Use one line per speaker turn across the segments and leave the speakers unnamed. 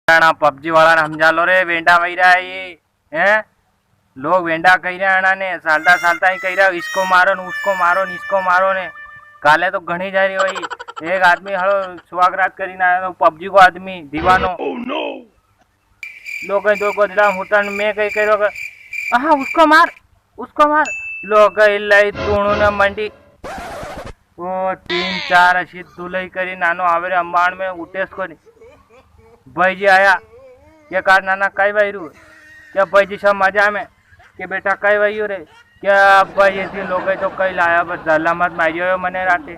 PUBG वाला समझा लो रे वेंडा वही रहा है ये हैं। लोग वेंडा कही रहे ने सालता सालता ही कही रहा इसको मारो न उसको मारो न इसको मारो ने काले तो घनी जा रही वही एक आदमी हड़ो सुहागरात करी ना तो पबजी को आदमी दीवानो लोग दो गोदड़ा हुतन में कही करो हाँ उसको मार लोग इल्लाई तूणू ने मंडी वो 3-4 अशी दुलई करी नानो आवे रे अंबाण में उठेस को भाई जी आया क्या कार नाना कई वायरू क्या भाई जी सब मजा में के बेटा कई वायु रे क्या भाई ऐसी लोग तो कई लाया बस जल्ला मत मारियो मने राते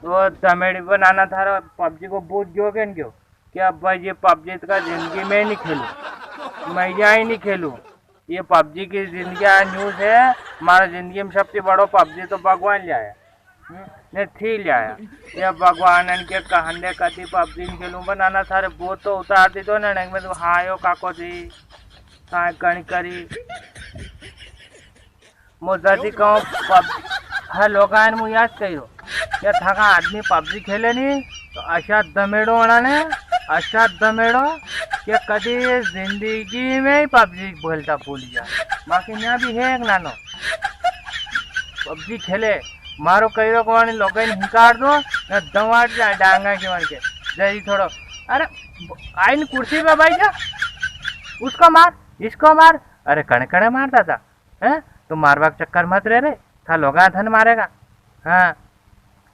तो तमेड़ी पर नाना थारा पबजी को बूझ गयो के क्यों क्या भाई ये पबजी का जिंदगी में नहीं खेलूं मैं यहाँ ही नहीं खेलूं ये पबजी की जिंदगी न्यूज है हमारा जिंदगी में सबसे बड़ो पबजी तो भगवान लाया ने थी लाया ये भगवान के कहने कति पबजी नहीं खेलूं बनाना थारे वो तो उतार दी तो ना में तो हाँ यो काको थी हाँ कण करी मुझे कहूँ हर लोग मु याद करो क्या था आदमी पबजी खेले नहीं तो अशा दमेड़ो ने अशा दमेड़ो क्या कभी जिंदगी में ही पबजी बोलता भूल गया बाकी यहाँ भी है एक नानो पबजी खेले मारो कई को लोग हिकार दो न दवाड़ जाए डांगा के वन के जरी थोड़ो अरे आइन कुर्सी पे भाई जा उसको मार इसको मार अरे कण कणे मारता था हैं तो मारवाक चक्कर मत रे था लोगा धन मारेगा हाँ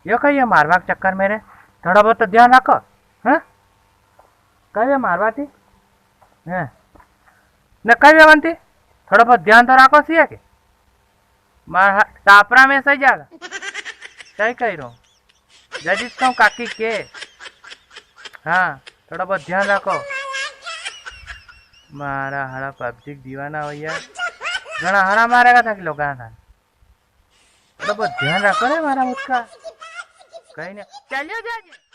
यो कहिए मारवाक चक्कर में रे थोड़ा बहुत तो ध्यान रखो हाँ कहिए मारवाती हैं न कहिए बनती थोड़ा बहुत ध्यान तो रखो सी है कि मार टापरा में सही जाएगा सही कह रहा हूँ जजिस कहूँ काकी के हाँ थोड़ा बहुत ध्यान रखो मारा हरा पबजी दीवाना हो यार घना हरा मारेगा था कि लोग था थोड़ा बहुत ध्यान रखो रे मारा मुझका कहीं नहीं चलियो जाइए।